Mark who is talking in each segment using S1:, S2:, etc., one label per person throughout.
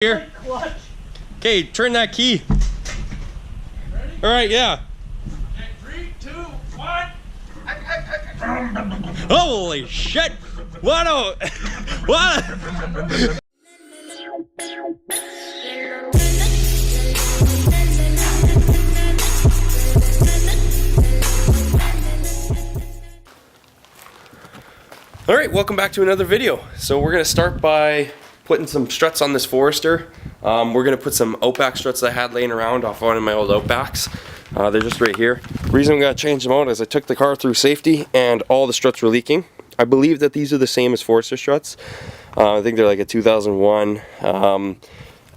S1: Here. Okay, turn that key.
S2: Ready?
S1: All right, yeah.
S2: Okay, 3, 2, 1.
S1: Holy shit! What a what? All right, welcome back to another video. So we're gonna start by putting some struts on this Forester. We're gonna put some Outback struts that I had laying around off one of my old Outbacks. They're just right here. The reason I'm gonna change them out is I took the car through safety and all the struts were leaking. I believe that these are the same as Forester struts. I think they're like a 2001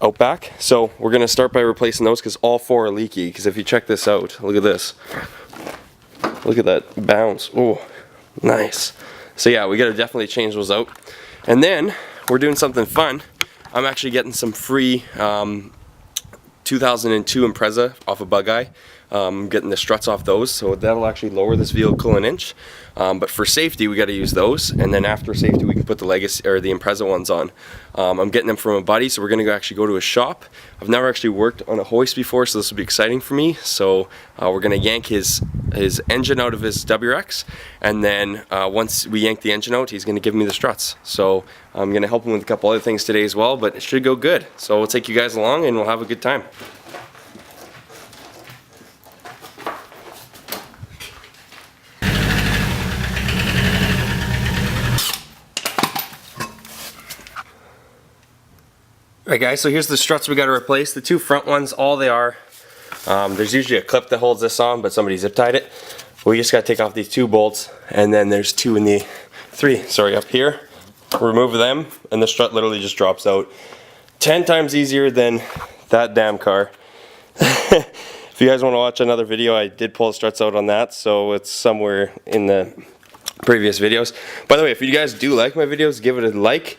S1: Outback. So we're gonna start by replacing those because all four are leaky. Because if you check this out, look at this. Look at that bounce. Oh, nice. So yeah, we gotta definitely change those out. And then we're doing something fun. I'm actually getting some free 2002 Impreza off of Bug Eye. Getting the struts off those, so that'll actually lower this vehicle an inch. But for safety, we got to use those, and then after safety, we can put the Legacy or the Impreza ones on. I'm getting them from a buddy, so we're gonna actually go to a shop. I've never actually worked on a hoist before, so this will be exciting for me. So we're gonna yank his engine out of his Wrx, and then once we yank the engine out, he's gonna give me the struts. So I'm gonna help him with a couple other things today as well, but it should go good. So we'll take you guys along, and we'll have a good time. Alright guys, so here's the struts we got to replace. The two front ones, all they are, there's usually a clip that holds this on, but somebody zip tied it. We just got to take off these two bolts, and then there's three up here. Remove them, and the strut literally just drops out. 10 times easier than that damn car. If you guys want to watch another video, I did pull the struts out on that, so it's somewhere in the previous videos. By the way, if you guys do like my videos, give it a like,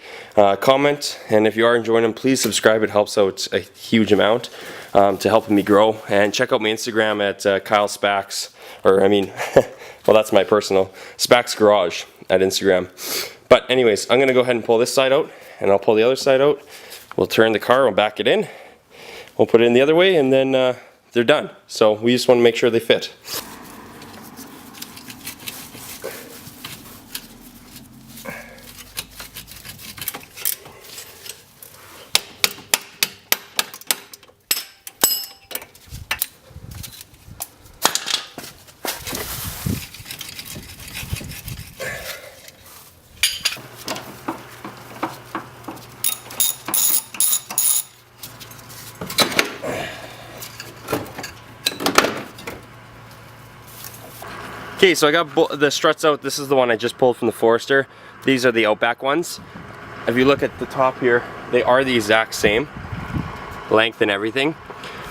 S1: comment, and if you are enjoying them, please subscribe. It helps out a huge amount to helping me grow. And check out my Instagram at Kyle Spax, or I mean, well, that's my personal Spax Garage at Instagram. But anyways, I'm gonna go ahead and pull this side out, and I'll pull the other side out. We'll turn the car, we'll back it in, we'll put it in the other way, and then they're done. So we just want to make sure they fit. Okay, so I got the struts out. This is the one I just pulled from the Forester. These are the Outback ones. If you look at the top here, they are the exact same length and everything.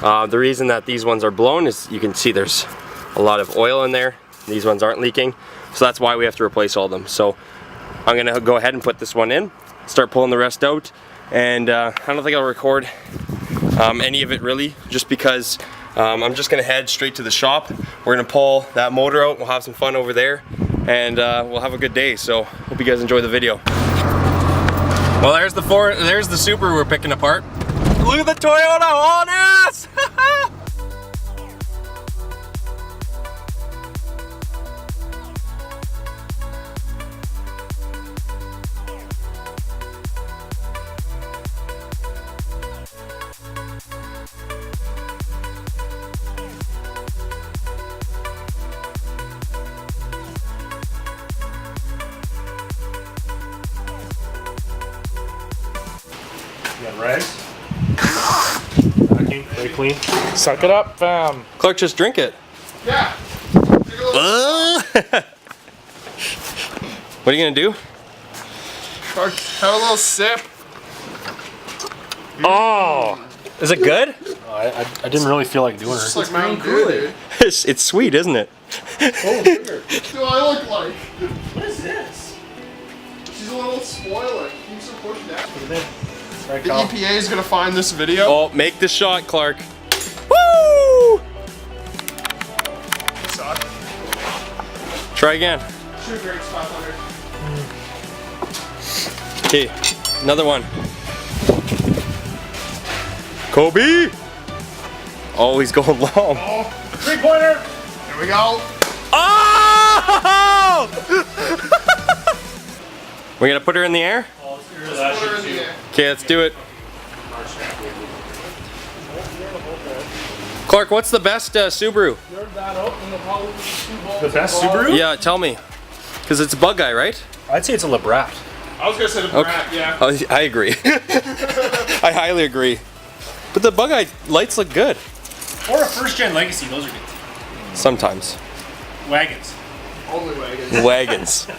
S1: The reason that these ones are blown is you can see there's a lot of oil in there. These ones aren't leaking, so that's why we have to replace all of them. So I'm gonna go ahead and put this one in, start pulling the rest out, and I don't think I'll record any of it really, just because I'm just gonna head straight to the shop. We're gonna pull that motor out, we'll have some fun over there, and we'll have a good day. So hope you guys enjoy the video. Well, there's the Subaru we're picking apart. Look at the Toyota on us!
S3: You got rags? Vacuum, very clean. Suck it up, fam.
S1: Clark, just drink it.
S2: Yeah.
S1: What are you gonna do?
S2: Have a little sip.
S1: Oh! Is it good?
S3: I didn't really feel like doing
S2: It's
S3: it.
S2: like Mountain Dew, dude.
S1: It's sweet, isn't it?
S2: Oh, sugar. What do I look like?
S3: What is this?
S2: She's a little spoiler. Keeps her pushing down.
S3: Put it in. Sorry,
S2: The
S3: Kyle.
S2: EPA is gonna find this video.
S1: Oh, make the shot, Clark. Woo!
S2: Suck.
S1: Try again.
S2: Sugar Wrx 500.
S1: Okay, another one. Kobe! Oh, he's going long.
S2: Oh,
S3: 3-pointer.
S2: here we go.
S1: Oh! We're gonna put her in the air?
S2: Put her in the air.
S1: Okay, let's do it. Clark, what's the best Subaru?
S3: The best Subaru?
S1: Yeah, tell me. Because it's a bug guy, right?
S3: I'd say it's a Labrat.
S2: I was gonna say the brat, yeah.
S1: Oh, I agree. I highly agree. But the bug eye lights look good.
S3: Or a first-gen Legacy. Those are good.
S1: Sometimes.
S3: Wagons.
S2: Only wagons.
S1: Wagons.
S4: I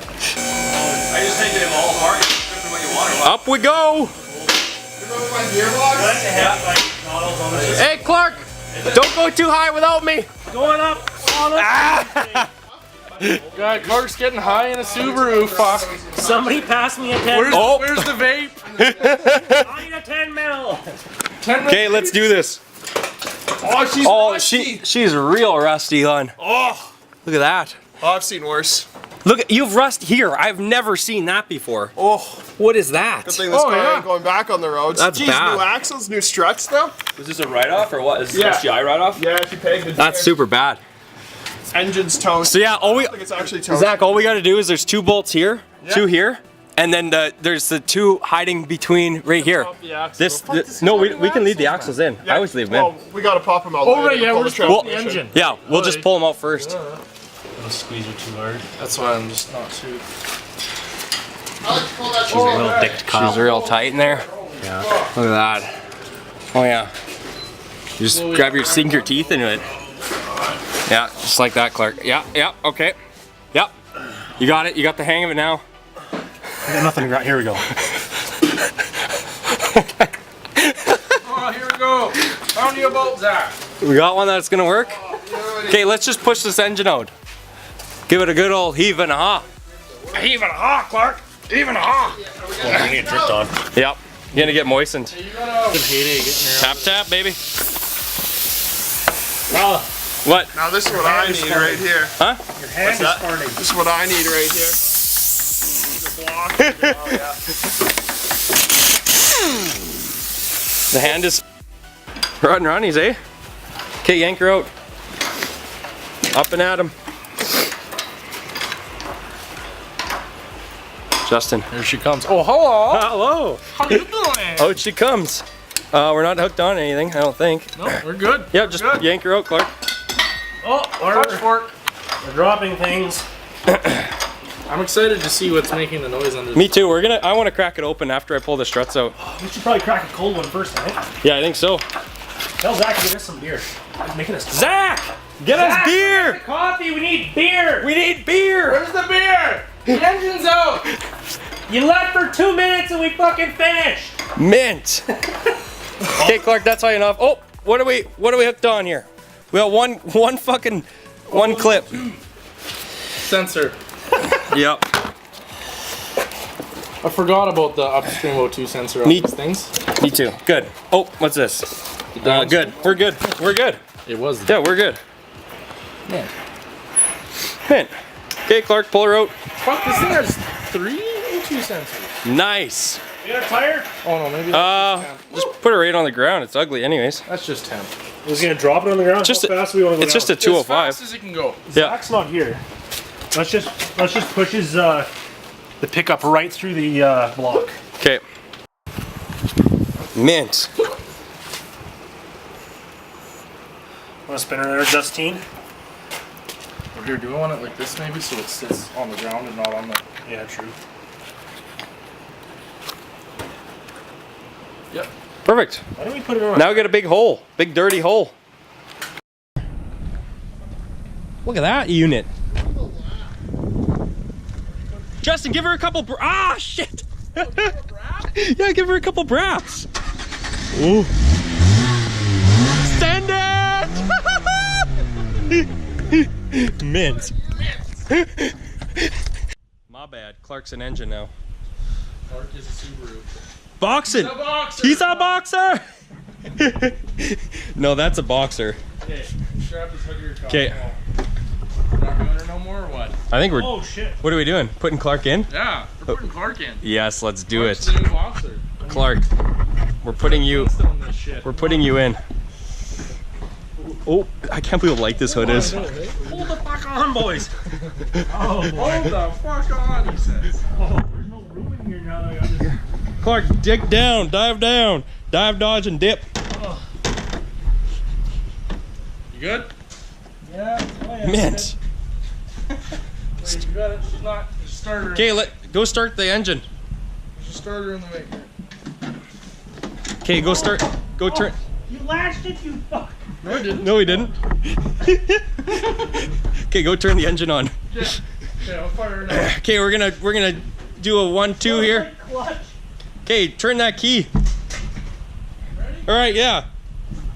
S4: just take them all apart. Just what you want or what?
S1: Up we go!
S2: Remember my gearbox?
S1: Hey, Clark! Don't go too high without me!
S3: Going up.
S5: God, Clark's getting high in a Subaru. Fuck.
S3: Somebody pass me a 10 mil.
S1: Oh.
S5: Where's the vape?
S3: I need a 10 mil.
S5: 10
S1: Okay, let's do this.
S2: Oh, she's
S1: Oh,
S2: rusty.
S1: she's real rusty, hon.
S2: Oh,
S1: Look at that.
S2: I've seen worse.
S1: Look, you've rust here. I've never seen that before.
S2: Oh,
S1: What is that?
S2: good thing this car
S5: yeah.
S2: ain't going back on the roads.
S1: That's
S2: Jeez,
S1: bad.
S2: new axles, new struts though.
S4: Is this a write-off or what? Is this
S2: Yeah.
S4: SGI write-off?
S2: Yeah, if you peg the
S1: That's super bad.
S2: engine's toast.
S1: So yeah, all we
S2: I think it's actually toast.
S1: Zach, all we got to do is there's 2 bolts here, 2 here, and then there's the 2 hiding between right here. No, we can leave the axles in. I always leave them in.
S2: Well, we gotta pop them out.
S5: Oh,
S2: later
S5: right,
S2: to
S5: yeah,
S2: pull
S5: we're
S2: the
S5: just pulling the
S2: transmission.
S5: engine.
S1: Yeah, we'll just pull them out first.
S3: Don't squeeze her too hard.
S5: That's why I'm just not too.
S2: I like to pull that
S3: She's a little dick to
S1: She's real tight in there.
S3: Yeah.
S1: Look at that. Oh yeah. You just grab your sink your teeth into it. Yeah, just like that, Clark. Yeah, yeah, okay. Yep. You got it. You got the hang of it now.
S3: I got nothing. Here we go.
S5: Oh, here we go. Found you a bolt, Zach.
S1: We got one that's gonna work. Okay, let's just push this engine out. Give it a good old heave and a ha.
S5: Even a ha, Clark. Even a ha.
S3: We're gonna get dripped on.
S1: Yep. You're gonna get moistened.
S3: Heyday getting there.
S1: Tap tap, baby.
S3: Well,
S1: What?
S2: Now this is what I need right here.
S1: Huh?
S3: your hand is farting.
S2: This is what I need right here. The block. Oh, yeah.
S1: The hand is run runnies, eh? Okay, yank her out. Up and at him. Justin.
S5: Here she comes. Oh, hello.
S1: Hello.
S5: How you doing?
S1: Out she comes. We're not hooked on anything, I don't think.
S5: No, we're good.
S1: Yeah, just
S5: Good.
S1: yank her out, Clark.
S3: Oh,
S5: Touch fork.
S3: we're dropping things.
S5: I'm excited to see what's making the noise under.
S1: Me too. I want to crack it open after I pull the struts out.
S3: We should probably crack a cold one first, I think.
S1: Yeah, I think so.
S3: Tell Zach to get us some beer. He's making us
S1: Zach, get us beer.
S3: coffee. We need beer.
S1: We need beer.
S5: Where's the beer? The engine's out.
S3: You left for 2 minutes and we fucking finished.
S1: Mint. Okay, Clark, that's high enough. Oh, what are we hooked on here? We got one clip.
S5: Sensor.
S1: Yep.
S5: I forgot about the upstream O2 sensor on
S1: Neat.
S5: these things.
S1: Me too. Good. Oh, what's this? Good. We're good. We're good.
S5: It was.
S1: Yeah, we're good.
S5: Man.
S1: Mint. Okay, Clark, pull her out.
S5: Fuck, this thing has 3 O2 sensors.
S1: Nice.
S3: You got a tire?
S5: Oh no, maybe that's just temp.
S1: Just put her right on the ground. It's ugly, anyways.
S5: That's just temp.
S3: I was gonna drop it on the ground.
S1: Just
S3: How fast do we want to go
S1: It's just a
S5: As
S1: 205.
S5: fast as it can go.
S1: Yeah.
S3: Zach's not here. Let's just push his the pickup right through the block.
S1: Okay. Mint.
S3: Want a spinner there, Justine?
S5: Or here, do I want it like this maybe so it sits on the ground and not on the.
S3: Yeah, true.
S5: Yep.
S1: Perfect.
S3: Why don't we put it on?
S1: Now we got a big hole. Big dirty hole. Look at that unit. Justin, give her a couple shit! Yeah, give her a couple braps. Ooh. Send it! Mint. My bad. Clark's an engine now.
S5: Clark is a Subaru.
S1: Boxing!
S5: A boxer.
S1: He's a boxer! No, that's a boxer.
S5: Okay, strap this hook to your car.
S1: Okay.
S5: We're not doing her no more or what?
S1: I think we're.
S3: Oh shit!
S1: What are we doing? Putting Clark in?
S5: Yeah, we're putting Clark in.
S1: Yes, let's do
S5: Clark's
S1: it.
S5: the new boxer.
S1: Clark, we're putting you in. Oh, I can't believe how light this hood is.
S3: Hold the fuck on, boys. Oh, boy.
S5: Hold the fuck on, he says.
S3: Oh, there's no room in here now that I got this.
S1: Clark, dig down, dive, dodge, and dip.
S5: You good?
S3: Yeah. Oh, yeah.
S1: Mint.
S5: You got it. She's not. There's a starter.
S1: Okay, go start the engine.
S5: There's a starter in the way.
S1: Okay, go turn.
S3: You lashed it, you fuck.
S5: No, I didn't.
S1: No, he didn't. Okay, go turn the engine on.
S5: Yeah, I'll fire it up.
S1: Okay, we're gonna do a 1-2 here.
S3: Clutch.
S1: Okay, turn that key.
S5: Ready?
S1: All right, yeah.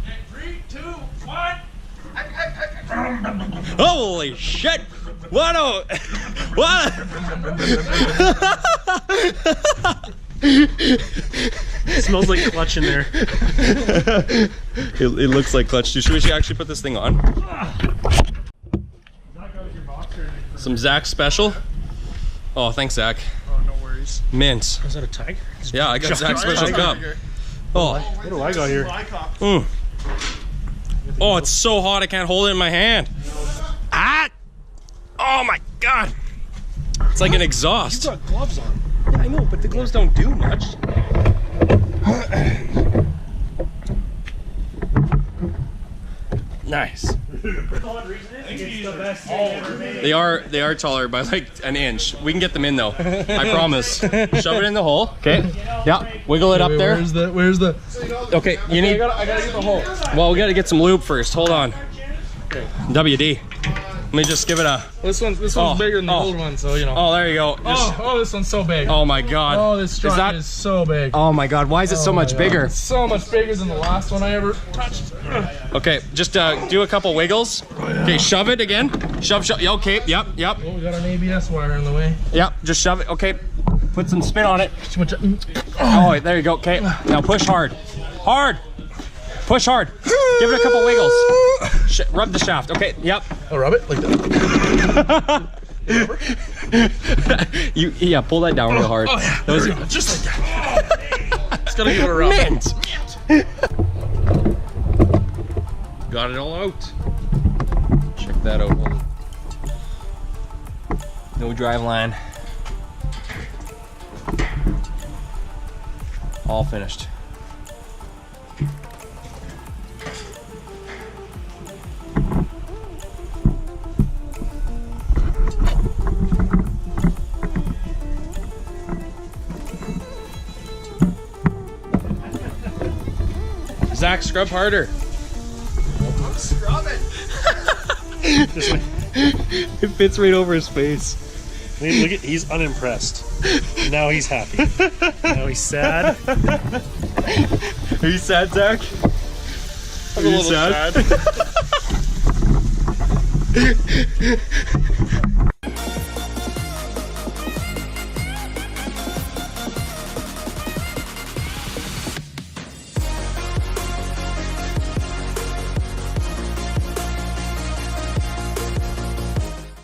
S5: Okay, 3, 2, 1.
S1: Holy shit! What a what?
S3: It smells like clutch in there.
S1: It looks like clutch too. Should we actually put this thing on? Some Zac'S special. Oh, thanks, Zach.
S5: Oh, no worries.
S1: Mint.
S3: Is that a tiger?
S1: Yeah, I got Zac'S special cup. Oh.
S3: What do I got here?
S1: Mm. Oh, it's so hot I can't hold it in my hand. Ah! Oh my god! It's like an exhaust.
S3: You got gloves on.
S1: Yeah, I know, but the gloves don't do much. Nice. They are taller by like an inch. We can get them in though. I promise. Shove it in the hole. Okay. Yeah. Wiggle it up there.
S5: Where's the?
S1: Okay. You need.
S5: I gotta get the hole.
S1: Well, we gotta get some lube first. Hold on. WD. Let me just give it a.
S5: This one's bigger than the old one, so you know.
S1: Oh, there you go.
S5: Oh, this one's so big.
S1: Oh my god.
S5: Oh, this strut is so big.
S1: Oh my god. Why is it so much bigger?
S5: It's so much bigger than the last one I ever touched.
S1: Okay, just do a couple wiggles. Okay, shove it again. Shove. Okay, yep.
S5: Oh, we got an ABS wire in the way.
S1: Yep, just shove it. Okay, put some spin on it.
S5: Too much.
S1: Oh, there you go. Okay, now push hard. Push hard. Give it a couple wiggles. Rub the shaft. Okay, yep.
S5: I'll rub it like that.
S1: Yeah, pull that down real hard.
S5: Oh, yeah.
S1: That was
S5: Just like that. Just gotta give it a rub.
S1: mint. Got it all out. Check that out. No drive line. All finished. Zach, scrub harder.
S2: I'm scrubbing.
S1: It fits right over his face.
S3: I mean, look at, he's unimpressed. Now he's happy. Now he's sad.
S1: Are you sad, Zach? Are you sad?